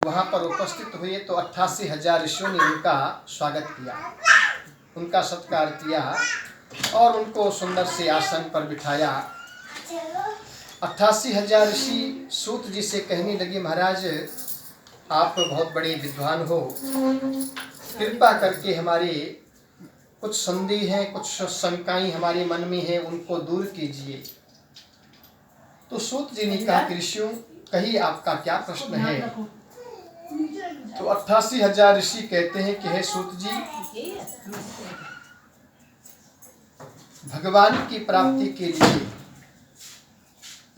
वहाँ पर उपस्थित हुए तो 88,000 ऋषियों ने उनका स्वागत किया, उनका सत्कार किया और उनको सुंदर से आसन पर बिठाया। 88,000 ऋषि सूत जी से कहने लगे, महाराज आप बहुत बड़े विद्वान हो, कृपा करके हमारे कुछ संदेह हैं, कुछ शंकाएं हमारे मन में हैं, उनको दूर कीजिए। तो सूत जी ने कहा कि ऋषियों कहिए आपका क्या प्रश्न है। तो 88,000 ऋषि कहते हैं कि हे सूत जी, भगवान की प्राप्ति के लिए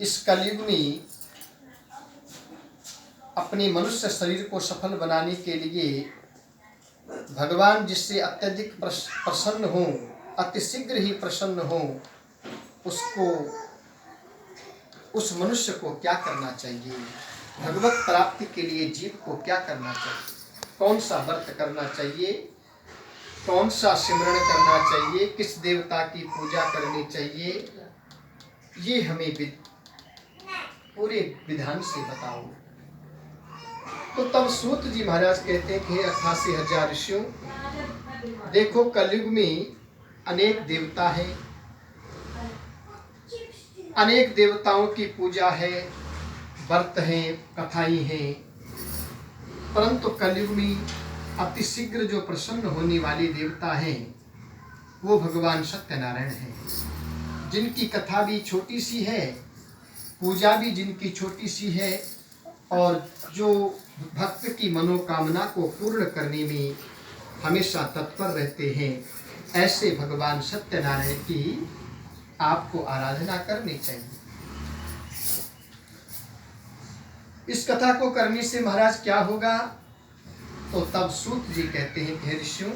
इस कलयुग में अपने मनुष्य शरीर को सफल बनाने के लिए भगवान जिससे अत्यधिक प्रसन्न हो, अति शीघ्र ही प्रसन्न हो, उसको, उस मनुष्य को क्या करना चाहिए, भगवत प्राप्ति के लिए जीव को क्या करना चाहिए, कौन सा व्रत करना चाहिए, कौन सा सिमरण करना चाहिए, किस देवता की पूजा करनी चाहिए, ये हमें पूरे विधान से बताओ। तो तब सूत जी महाराज कहते हैं कि 88,000 ऋषियों, देखो कलयुग में अनेक देवता हैं, अनेक देवताओं की पूजा है, व्रत हैं, कथाएं हैं, परंतु कलयुग में अति शीघ्र जो प्रसन्न होने वाले देवता हैं वो भगवान सत्यनारायण हैं, जिनकी कथा भी छोटी सी है, पूजा भी जिनकी छोटी सी है और जो भक्त की मनोकामना को पूर्ण करने में हमेशा तत्पर रहते हैं, ऐसे भगवान सत्यनारायण की आपको आराधना करनी चाहिए। इस कथा को करने से महाराज क्या होगा। तो तब सूत जी कहते हैं कि ऋषियों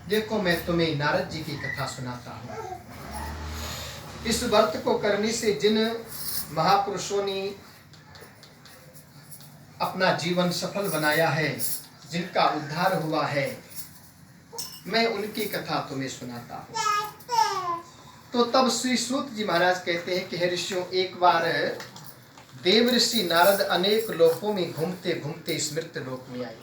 देखो मैं तुम्हें नारद जी की कथा सुनाता हूँ। इस व्रत को करने से जिन महापुरुषों ने अपना जीवन सफल बनाया है, जिनका उद्धार हुआ है, मैं उनकी कथा तुम्हें सुनाता हूँ। तो तब श्री सूत जी महाराज कहते हैं कि हे ऋषियों, एक बार देव ऋषि नारद अनेक लोकों में घूमते घूमते इस मृत्यु लोक में आए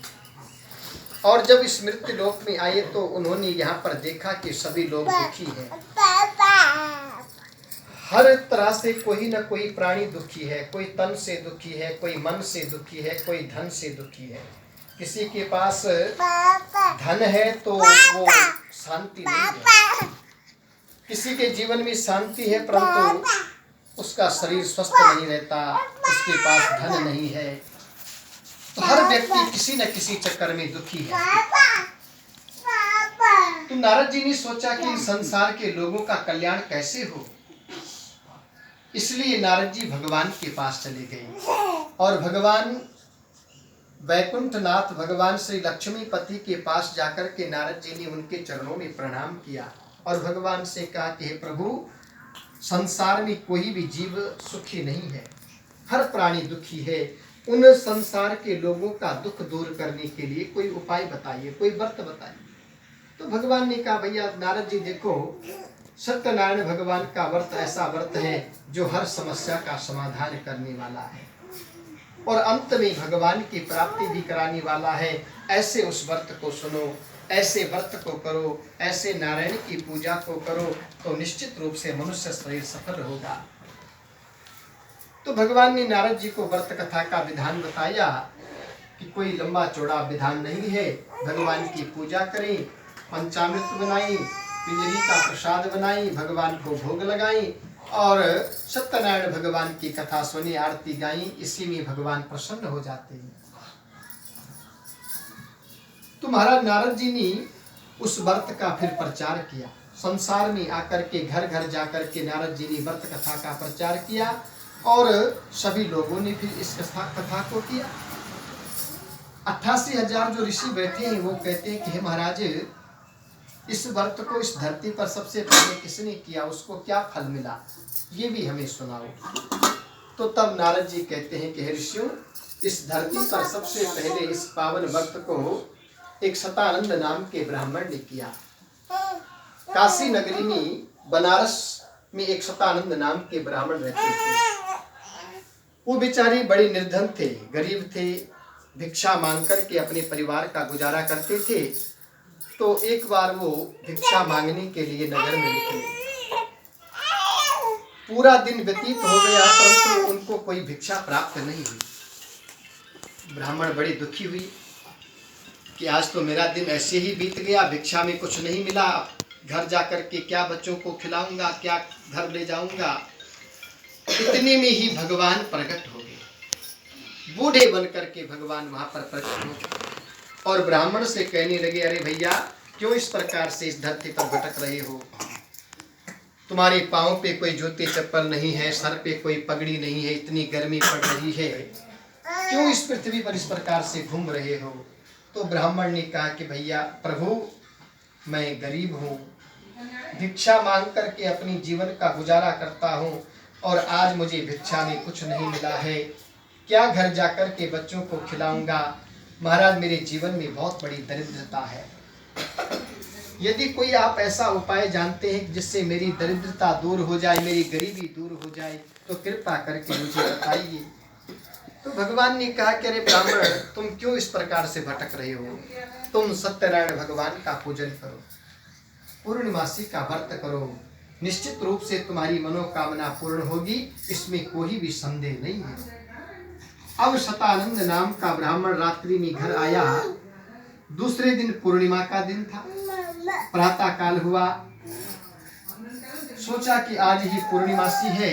और जब इस मृत्यु लोक में आए तो उन्होंने यहाँ पर देखा कि सभी लोग दुखी हैं, हर तरह से कोई न कोई प्राणी दुखी है, कोई तन से दुखी है, कोई मन से दुखी है, कोई धन से दुखी है। किसी के पास धन है तो वो शांति नहीं है, किसी के जीवन में शांति है परंतु उसका शरीर स्वस्थ नहीं रहता, उसके पास धन नहीं है, तो हर व्यक्ति किसी न किसी चक्कर में दुखी है। तो नारद जी ने सोचा कि संसार के लोगों का कल्याण कैसे हो, इसलिए नारद जी भगवान के पास चले गए और भगवान वैकुंठनाथ भगवान श्री लक्ष्मीपति के पास जाकर के नारद जी ने उनके चरणों में प्रणाम किया और भगवान से कहा कि हे प्रभु, संसार में कोई भी जीव सुखी नहीं है, हर प्राणी दुखी है, उन संसार के लोगों का दुख दूर करने के लिए कोई उपाय बताइए, कोई व्रत बताइए। तो भगवान ने कहा भैया नारद जी देखो, सत्यनारायण भगवान का व्रत ऐसा व्रत है जो हर समस्या का समाधान करने वाला है और अंत में भगवान की प्राप्ति भी कराने वाला है। ऐसे उस व्रत को सुनो, ऐसे व्रत को करो, ऐसे नारायण की पूजा को करो तो निश्चित रूप से मनुष्य शरीर सफल होगा। तो भगवान ने नारद जी को व्रत कथा का विधान बताया कि कोई लंबा चौड़ा विधान नहीं है, भगवान की पूजा करें, पंचामृत बनाई, पिंजरी का प्रसाद बनाई, भगवान को भोग लगाई और सत्यनारायण भगवान की कथा सुनी, आरती गाई, इसी में भगवान प्रसन्न हो जाते हैं। तो महाराज नारद जी ने उस व्रत का फिर प्रचार किया, संसार में आकर के घर घर जाकर के नारद जी ने व्रत कथा का प्रचार किया और सभी लोगों ने फिर इस कथा को किया। 88,000 जो ऋषि बैठे हैं वो कहते हैं कि हे महाराज, इस व्रत को इस धरती पर सबसे पहले किसने किया, उसको क्या फल मिला, ये भी हमें सुनाओ। तो तब नारद जी कहते हैं कि हे ऋषियों, इस धरती पर सबसे पहले इस पावन व्रत को एक शतानंद नाम के ब्राह्मण ने किया। काशी नगरी में बनारस में एक शतानंद नाम के ब्राह्मण रहते थे। वो बेचारे बड़े निर्धन थे, गरीब थे, भिक्षा मांग कर के अपने परिवार का गुजारा करते थे। तो एक बार वो भिक्षा मांगने के लिए नगर में निकले। पूरा दिन व्यतीत हो गया परंतु उनको कोई भिक्षा प्राप्त नहीं हुई। ब्राह्मण बड़ी दुखी हुई कि आज तो मेरा दिन ऐसे ही बीत गया, भिक्षा में कुछ नहीं मिला, घर जाकर के क्या बच्चों को खिलाऊंगा, क्या घर ले जाऊंगा। इतने में ही भगवान प्रकट हो गए। बूढ़े बन करके भगवान वहां पर प्रकट हो गए और ब्राह्मण से कहने लगे, अरे भैया क्यों इस प्रकार से इस धरती पर भटक रहे हो? तुम्हारे पाँव पे कोई जूते चप्पल नहीं है, सर पे कोई पगड़ी नहीं है, इतनी गर्मी पड़ रही है, क्यों इस पृथ्वी पर इस प्रकार से घूम रहे हो? तो ब्राह्मण ने कहा कि भैया प्रभु मैं गरीब हूँ, भिक्षा मांग करके अपनी जीवन का गुजारा करता हूँ और आज मुझे भिक्षा में कुछ नहीं मिला है, क्या घर जाकर के बच्चों को खिलाऊंगा? महाराज मेरे जीवन में बहुत बड़ी दरिद्रता है, यदि कोई आप ऐसा उपाय जानते हैं जिससे मेरी दरिद्रता दूर हो जाए, मेरी गरीबी दूर हो जाए, तो कृपा करके मुझे बताइए। तो भगवान ने कहा कि अरे ब्राह्मण तुम क्यों इस प्रकार से भटक रहे हो? तुम सत्यनारायण भगवान का पूजन करो, पूर्णिमासी का व्रत करो, निश्चित रूप से तुम्हारी मनोकामना पूर्ण होगी, इसमें कोई भी संदेह नहीं है। अब शतानंद नाम का ब्राह्मण रात्रि में घर आया। दूसरे दिन पूर्णिमा का दिन था। प्रातः काल हुआ, सोचा कि आज ही पूर्णिमासी है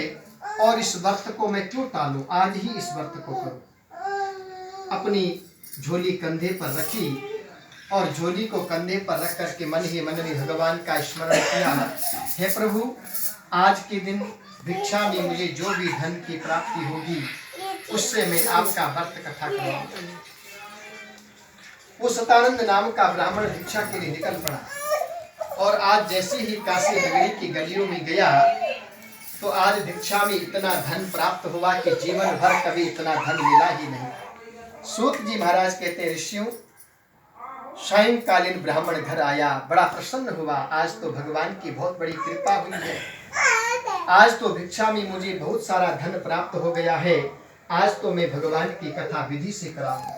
और इस व्रत को मैं क्यों टालूं, आज ही इस व्रत को करूं। अपनी झोली कंधे पर रखी और झोली को कंधे पर रख करके मन ही मन में भगवान का स्मरण किया, हे प्रभु आज के दिन भिक्षा में मुझे जो भी धन की प्राप्ति होगी उससे मैं आपका व्रत कथा करूंगा। वो शतानंद नाम का ब्राह्मण भिक्षा के लिए निकल पड़ा और आज जैसे ही काशी नगरी की गलियों में गया तो आज भिक्षा में इतना धन प्राप्त हुआ कि जीवन भर कभी इतना धन मिला ही नहीं। सूत जी महाराज कहते हैं, ऋषियों सायंकालीन ब्राह्मण घर आया, बड़ा प्रसन्न हुआ, आज तो भगवान की बहुत बड़ी कृपा हुई है, आज तो भिक्षा में मुझे बहुत सारा धन प्राप्त हो गया है, आज तो मैं भगवान की कथा विधि से कराऊंगा।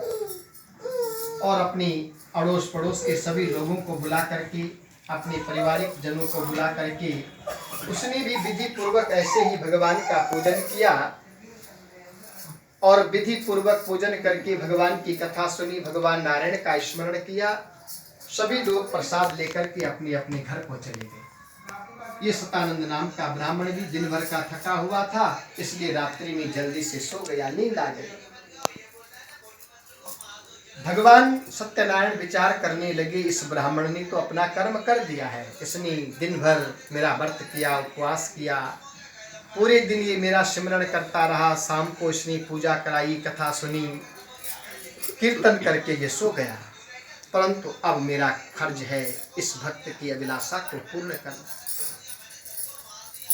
और अपनी अड़ोस पड़ोस के सभी लोगों को बुला करके, अपने पारिवारिक जनों को बुला करके उसने भी विधि पूर्वक ऐसे ही भगवान का पूजन किया और विधि पूर्वक पूजन करके भगवान की कथा सुनी, भगवान नारायण का स्मरण किया। सभी लोग प्रसाद लेकर के अपने अपने घर को चले गए। ये शतानंद नाम का ब्राह्मण भी दिन भर का थका हुआ था, इसलिए रात्रि में जल्दी से सो गया, नींद आ गई। भगवान सत्यनारायण विचार करने लगे, इस ब्राह्मण ने तो अपना कर्म कर दिया है, इसने दिन भर मेरा व्रत किया, उपवास किया, पूरे दिन ये मेरा सिमरण करता रहा, शाम को इसने पूजा कराई, कथा सुनी, कीर्तन करके ये सो गया, परंतु अब मेरा फर्ज है इस भक्त की अभिलाषा को पूर्ण करना।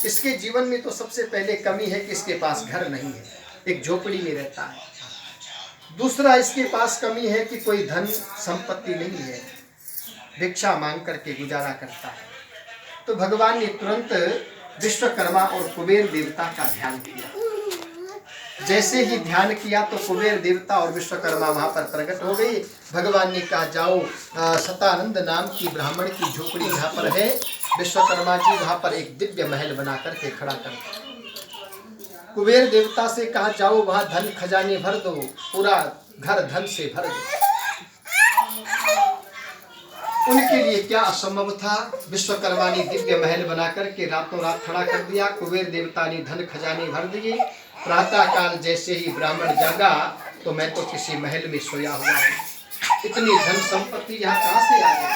इसके जीवन में तो सबसे पहले कमी है कि इसके पास घर नहीं है, एक झोपड़ी में रहता है। दूसरा इसके पास कमी है कि कोई धन संपत्ति नहीं है, भिक्षा मांग करके गुजारा करता है। तो भगवान ने तुरंत विश्वकर्मा और कुबेर देवता का ध्यान किया। जैसे ही ध्यान किया तो कुबेर देवता और विश्वकर्मा वहां पर प्रकट हो गई। भगवान ने कहा जाओ शतानंद नाम की ब्राह्मण की झोपड़ी जहाँ पर है, विश्वकर्मा जी वहां पर एक दिव्य महल बना करके खड़ा कर। कुबेर देवता से कहा जाओ वहां धन खजाने भर दो, पूरा घर धन से भर दो। उनके लिए क्या असंभव था, विश्वकर्मा ने दिव्य महल बना करके रातों रात खड़ा कर दिया। कुबेर देवता ने धन खजाने भर दिए। प्रातः काल जैसे ही ब्राह्मण जागा तो मैं तो किसी महल में सोया हुआ हूँ, इतनी धन संपत्ति यहाँ कहाँ से आ गई।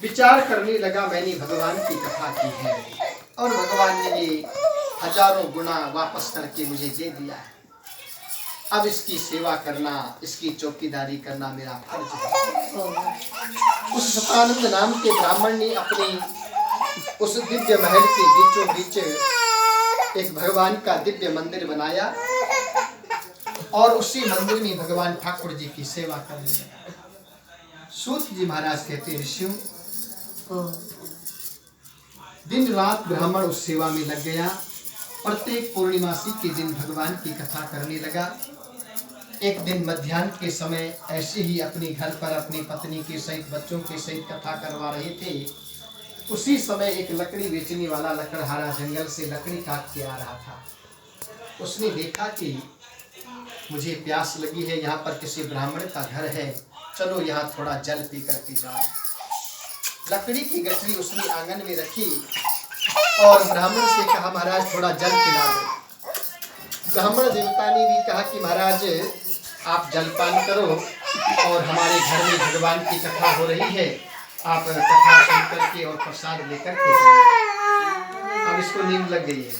विचार करने लगा, मैंने भगवान की कथा की है और भगवान ने ये हजारों गुना वापस करके मुझे दे दिया है, अब इसकी सेवा करना, इसकी चौकीदारी करना मेरा फर्ज है। उस शतानंद नाम के ब्राह्मण ने अपने उस दिव्य महल के बीचों बीच एक भगवान का दिव्य मंदिर बनाया और उसी मंदिर में भगवान ठाकुर जी की सेवा करने लगा। सूत जी महाराज कहते, ऋषियों दिन रात ब्राह्मण उस सेवा में लग गया। प्रत्येक पूर्णिमासी के दिन भगवान की कथा करने लगा। एक दिन मध्याह्न के समय ऐसे ही अपने घर पर अपनी पत्नी के सहित बच्चों के सहित कथा करवा रहे थे। उसी समय एक लकड़ी बेचने वाला लकड़हारा जंगल से लकड़ी काट के आ रहा था। उसने देखा कि मुझे प्यास लगी है, यहाँ पर किसी ब्राह्मण का घर है, चलो यहाँ थोड़ा जल पी करके जाओ। लकड़ी की गठरी उसने आंगन में रखी और ब्राह्मण से कहा, महाराज थोड़ा जल पिला दो। ब्राह्मण देवता ने भी कहा कि महाराज आप जलपान करो और हमारे घर में भगवान की कथा हो रही है, आप कथा सुन करके और प्रसाद लेकर के जाओ। अब इसको नींद लग गई है।